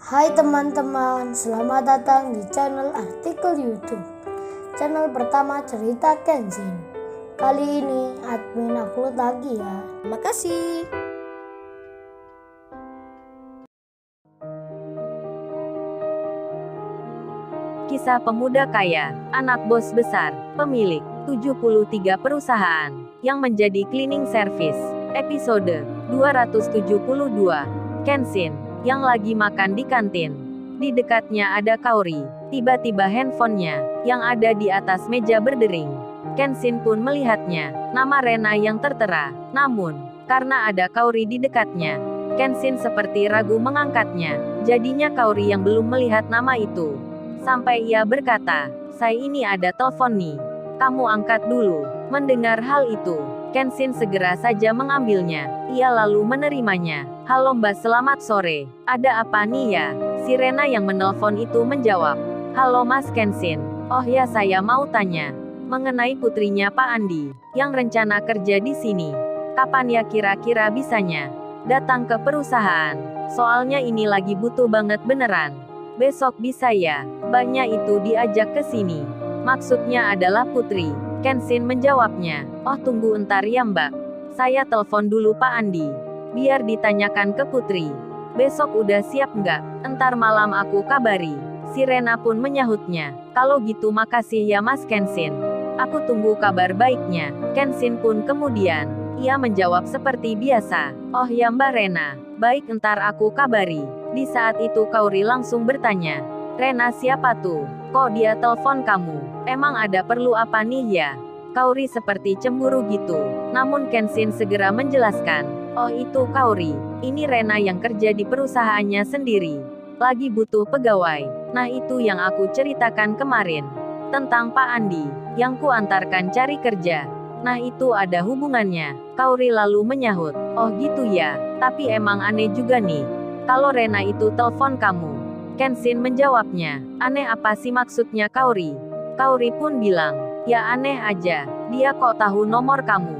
Hai teman-teman, selamat datang di channel artikel YouTube. Channel pertama cerita Kenshin. Kali ini admin upload lagi ya. Terima kasih. Kisah pemuda kaya, anak bos besar, pemilik 73 perusahaan, yang menjadi cleaning service. Episode 272. Kenshin, yang lagi makan di kantin. Di dekatnya ada Kaori. Tiba-tiba handphonenya, yang ada di atas meja berdering. Kenshin pun melihatnya, nama Rena yang tertera. Namun, karena ada Kaori di dekatnya, Kenshin seperti ragu mengangkatnya. Jadinya Kaori yang belum melihat nama itu. Sampai ia berkata, "Saya ini ada telepon nih. Kamu angkat dulu." Mendengar hal itu, Kenshin segera saja mengambilnya. Ia lalu menerimanya. "Halo Mbak, selamat sore. Ada apa nih ya?" Si Rena yang menelpon itu menjawab. "Halo Mas Kenshin. Oh ya, saya mau tanya mengenai putrinya Pak Andi, yang rencana kerja di sini. Kapan ya kira-kira bisanya datang ke perusahaan? Soalnya ini lagi butuh banget beneran. Besok bisa ya?" Mbaknya itu diajak ke sini. Maksudnya adalah Putri. Kenshin menjawabnya. "Oh tunggu entar ya Mbak. Saya telepon dulu Pak Andi. Biar ditanyakan ke Putri. Besok udah siap nggak? Entar malam aku kabari." Si Rena pun menyahutnya. "Kalau gitu makasih ya Mas Kenshin. Aku tunggu kabar baiknya." Kenshin pun kemudian, ia menjawab seperti biasa. "Oh ya Mbak Rena. Baik, entar aku kabari." Di saat itu Kaori langsung bertanya, "Rena siapa tuh? Kok dia telepon kamu? Emang ada perlu apa nih ya?" Kaori seperti cemburu gitu. Namun Kenshin segera menjelaskan, "Oh itu Kaori. Ini Rena yang kerja di perusahaannya sendiri. Lagi butuh pegawai. Nah itu yang aku ceritakan kemarin. Tentang Pak Andi, yang ku antarkan cari kerja. Nah itu ada hubungannya." Kaori lalu menyahut, "Oh gitu ya. Tapi emang aneh juga nih kalau Rena itu telepon kamu." Kenshin menjawabnya, "Aneh apa sih maksudnya Kaori?" Kaori pun bilang, "Ya aneh aja. Dia kok tahu nomor kamu?"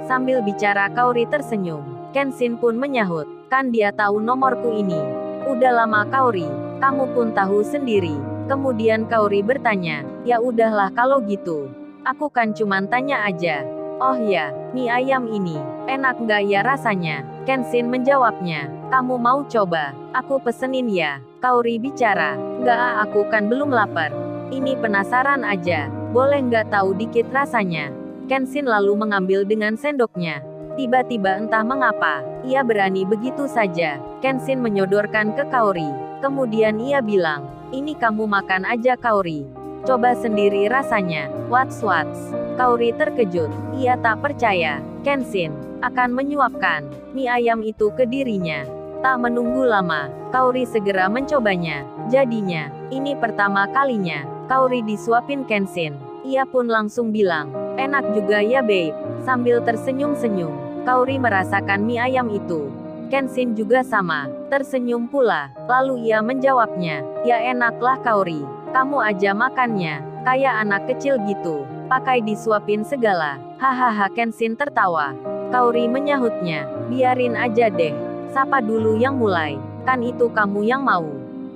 Sambil bicara Kaori tersenyum. Kenshin pun menyahut, "Kan dia tahu nomorku ini. Udah lama Kaori. Kamu pun tahu sendiri." Kemudian Kaori bertanya, "Ya udahlah kalau gitu. Aku kan cuman tanya aja. Oh ya, mie ayam ini, enak nggak ya rasanya?" Kenshin menjawabnya, "Kamu mau coba? Aku pesenin ya." Kaori bicara, "Nggak aku kan belum lapar. Ini penasaran aja. Boleh nggak tahu dikit rasanya?" Kenshin lalu mengambil dengan sendoknya. Tiba-tiba entah mengapa, ia berani begitu saja. Kenshin menyodorkan ke Kaori. Kemudian ia bilang, "Ini kamu makan aja Kaori. Coba sendiri rasanya." Wats. Kaori terkejut. Ia tak percaya Kenshin akan menyuapkan mie ayam itu ke dirinya. Tak menunggu lama, Kaori segera mencobanya. Jadinya, ini pertama kalinya Kaori disuapin Kenshin. Ia pun langsung bilang, "Enak juga ya babe." Sambil tersenyum-senyum, Kaori merasakan mie ayam itu. Kenshin juga sama, tersenyum pula. Lalu ia menjawabnya, "Ya enaklah Kaori. Kamu aja makannya kayak anak kecil gitu. Pakai disuapin segala." Hahaha, Kenshin tertawa. Kaori menyahutnya, "Biarin aja deh. Siapa dulu yang mulai? Kan itu kamu yang mau.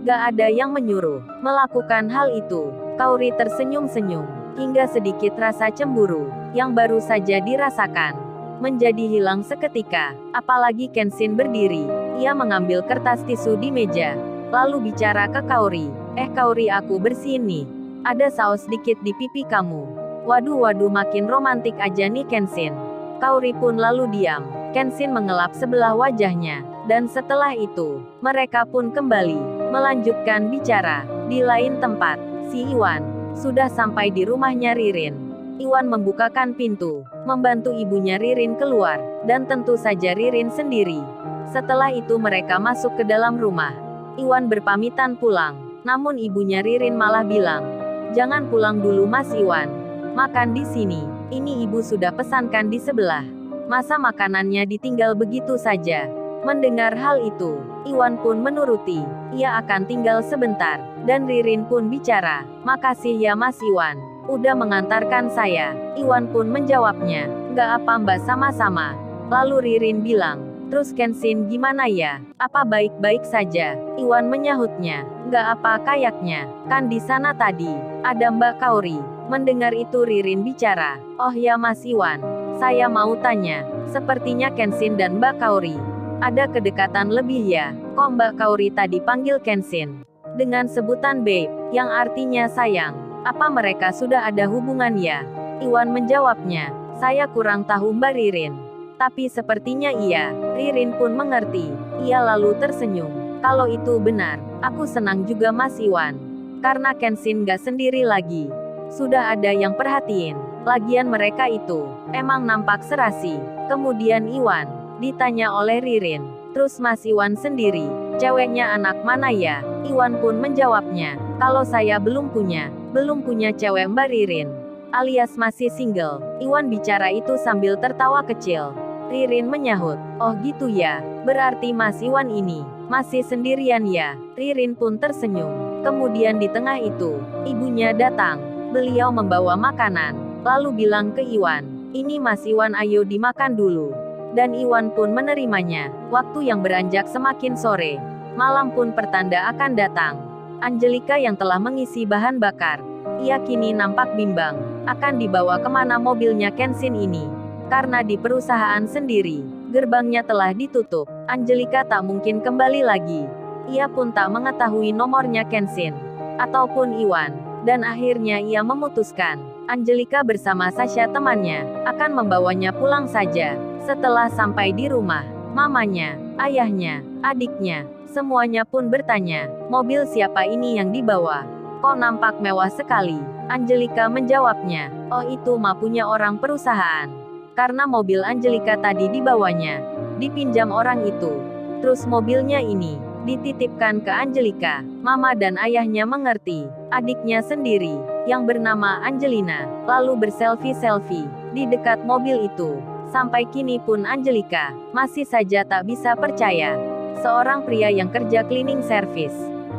Gak ada yang menyuruh melakukan hal itu." Kaori tersenyum-senyum, hingga sedikit rasa cemburu, yang baru saja dirasakan, menjadi hilang seketika. Apalagi Kenshin berdiri. Ia mengambil kertas tisu di meja. Lalu bicara ke Kaori, Kaori aku bersihin nih. Ada saus dikit di pipi kamu." Waduh makin romantik aja nih Kenshin." Kaori pun lalu diam. Kenshin mengelap sebelah wajahnya. Dan setelah itu, mereka pun kembali melanjutkan bicara. Di lain tempat, si Iwan sudah sampai di rumahnya Ririn. Iwan membukakan pintu, membantu ibunya Ririn keluar, dan tentu saja Ririn sendiri. Setelah itu mereka masuk ke dalam rumah. Iwan berpamitan pulang, namun ibunya Ririn malah bilang, "Jangan pulang dulu Mas Iwan. Makan di sini. Ini ibu sudah pesankan di sebelah. Masa makanannya ditinggal begitu saja?" Mendengar hal itu, Iwan pun menuruti. Ia akan tinggal sebentar. Dan Ririn pun bicara, "Makasih ya Mas Iwan. Udah mengantarkan saya." Iwan pun menjawabnya, "Nggak apa Mbak, sama-sama." Lalu Ririn bilang, Terus Kenshin gimana ya? Apa baik-baik saja? Iwan menyahutnya. Nggak apa kayaknya. Kan di sana tadi ada Mbak Kaori. Mendengar itu Ririn bicara. Oh ya Mas Iwan. Saya mau tanya. Sepertinya Kenshin dan Mbak Kaori ada kedekatan lebih ya? Kok Mbak Kaori tadi panggil Kenshin dengan sebutan babe, yang artinya sayang. Apa mereka sudah ada hubungan ya? Iwan menjawabnya. Saya kurang tahu Mbak Ririn. Tapi sepertinya iya. Ririn pun mengerti. Ia lalu tersenyum. Kalau itu benar, aku senang juga Mas Iwan. Karena Kenshin gak sendiri lagi. Sudah ada yang perhatiin. Lagian mereka itu emang nampak serasi. Kemudian Iwan ditanya oleh Ririn. Terus Mas Iwan sendiri, ceweknya anak mana ya? Iwan pun menjawabnya. Kalau saya belum punya cewek Mbak Ririn. Alias masih single. Iwan bicara itu sambil tertawa kecil. Ririn menyahut. Oh gitu ya, berarti Mas Iwan ini masih sendirian ya? Ririn pun tersenyum. Kemudian di tengah itu, ibunya datang. Beliau membawa makanan, lalu bilang ke Iwan, ini Mas Iwan ayo dimakan dulu. Dan Iwan pun menerimanya. Waktu yang beranjak semakin sore. Malam pun pertanda akan datang. Angelika yang telah mengisi bahan bakar. Ia kini nampak bimbang. Akan dibawa kemana mobilnya Kenshin ini? Karena di perusahaan sendiri, gerbangnya telah ditutup. Angelika tak mungkin kembali lagi. Ia pun tak mengetahui nomornya Kenshin. Ataupun Iwan. Dan akhirnya ia memutuskan. Angelika bersama Sasha temannya, akan membawanya pulang saja. Setelah sampai di rumah, mamanya, ayahnya, adiknya, semuanya pun bertanya, mobil siapa ini yang dibawa? Kok nampak mewah sekali? Angelika menjawabnya, oh itu mah punya orang perusahaan. Karena mobil Angelika tadi dibawanya, dipinjam orang itu. Terus mobilnya ini dititipkan ke Angelika. Mama dan ayahnya mengerti. Adiknya sendiri, yang bernama Angelina, lalu berselfie-selfie di dekat mobil itu. Sampai kini pun Angelika masih saja tak bisa percaya. Seorang pria yang kerja cleaning service,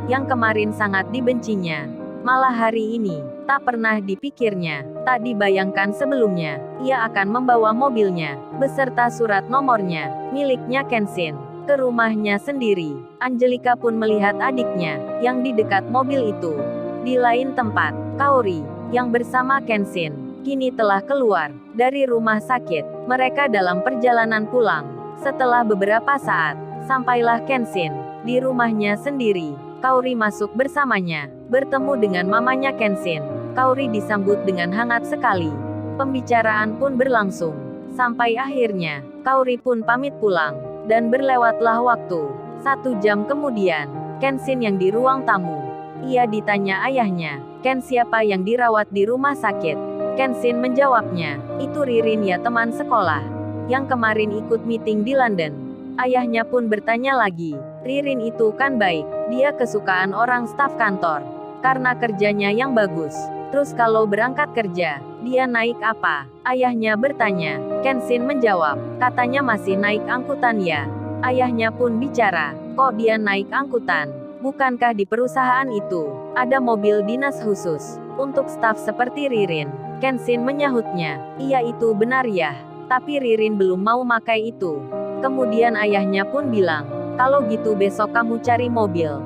yang kemarin sangat dibencinya, malah hari ini tak pernah dipikirnya, tak dibayangkan sebelumnya, ia akan membawa mobilnya beserta surat nomornya miliknya Kenshin ke rumahnya sendiri. Angelika pun melihat adiknya yang di dekat mobil itu. Di lain tempat, Kaori yang bersama Kenshin kini telah keluar dari rumah sakit. Mereka dalam perjalanan pulang. Setelah beberapa saat, sampailah Kenshin di rumahnya sendiri. Kaori masuk bersamanya, bertemu dengan mamanya Kenshin. Kaori disambut dengan hangat sekali. Pembicaraan pun berlangsung. Sampai akhirnya, Kaori pun pamit pulang. Dan berlewatlah waktu. 1 jam kemudian, Kenshin yang di ruang tamu. Ia ditanya ayahnya, Ken siapa yang dirawat di rumah sakit? Kenshin menjawabnya, itu Ririn ya teman sekolah. Yang kemarin ikut meeting di London. Ayahnya pun bertanya lagi, Ririn itu kan baik, dia kesukaan orang staf kantor. Karena kerjanya yang bagus. Terus kalau berangkat kerja, dia naik apa? Ayahnya bertanya. Kenshin menjawab, katanya masih naik angkutan ya. Ayahnya pun bicara, kok dia naik angkutan? Bukankah di perusahaan itu ada mobil dinas khusus untuk staf seperti Ririn? Kenshin menyahutnya, iya itu benar ya. Tapi Ririn belum mau makai itu. Kemudian ayahnya pun bilang, kalau gitu besok kamu cari mobil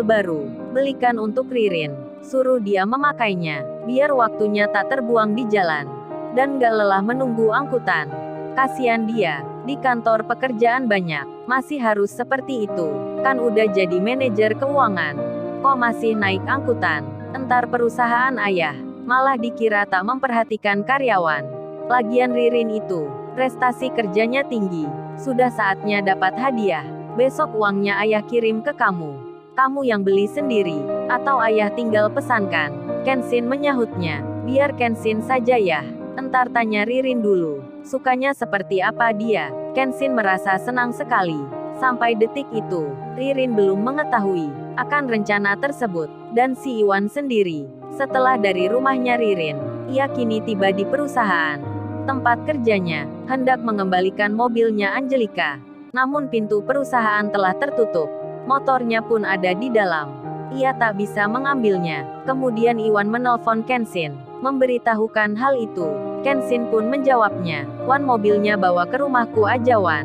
baru, belikan untuk Ririn. Suruh dia memakainya, biar waktunya tak terbuang di jalan. Dan gak lelah menunggu angkutan. Kasihan dia, di kantor pekerjaan banyak, masih harus seperti itu. Kan udah jadi manajer keuangan. Kok masih naik angkutan? Entar perusahaan ayah, malah dikira tak memperhatikan karyawan. Lagian Ririn itu, prestasi kerjanya tinggi. Sudah saatnya dapat hadiah. Besok uangnya ayah kirim ke kamu. Kamu yang beli sendiri, atau ayah tinggal pesankan. Kenshin menyahutnya, biar Kenshin saja ya. Entar tanya Ririn dulu, sukanya seperti apa dia. Kenshin merasa senang sekali. Sampai detik itu, Ririn belum mengetahui akan rencana tersebut. Dan si Iwan sendiri, setelah dari rumahnya Ririn, ia kini tiba di perusahaan tempat kerjanya, hendak mengembalikan mobilnya Angelika. Namun pintu perusahaan telah tertutup. Motornya pun ada di dalam. Ia tak bisa mengambilnya. Kemudian Iwan menelpon Kenshin, memberitahukan hal itu. Kenshin pun menjawabnya, Wan mobilnya bawa ke rumahku aja Wan.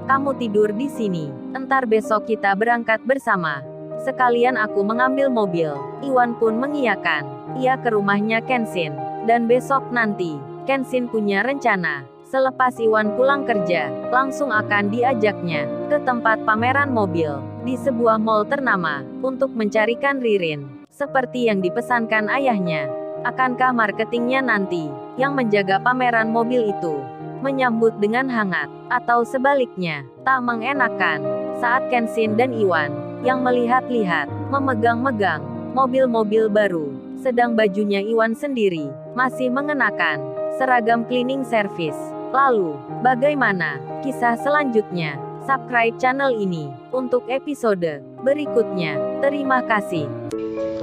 Kamu tidur di sini. Entar besok kita berangkat bersama. Sekalian aku mengambil mobil. Iwan pun mengiyakan. Ia ke rumahnya Kenshin. Dan besok nanti, Kenshin punya rencana. Selepas Iwan pulang kerja, langsung akan diajaknya ke tempat pameran mobil di sebuah mall ternama untuk mencarikan Ririn, seperti yang dipesankan ayahnya. Akankah marketingnya nanti yang menjaga pameran mobil itu menyambut dengan hangat, atau sebaliknya, tak mengenakan saat Kenshin dan Iwan yang melihat-lihat, memegang-megang mobil-mobil baru, sedang bajunya Iwan sendiri masih mengenakan seragam cleaning service. Lalu, bagaimana kisah selanjutnya? Subscribe channel ini untuk episode berikutnya. Terima kasih.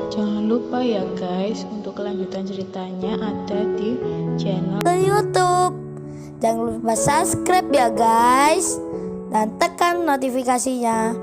Jangan lupa ya guys, untuk kelanjutan ceritanya ada di channel YouTube. Jangan lupa subscribe ya guys, dan tekan notifikasinya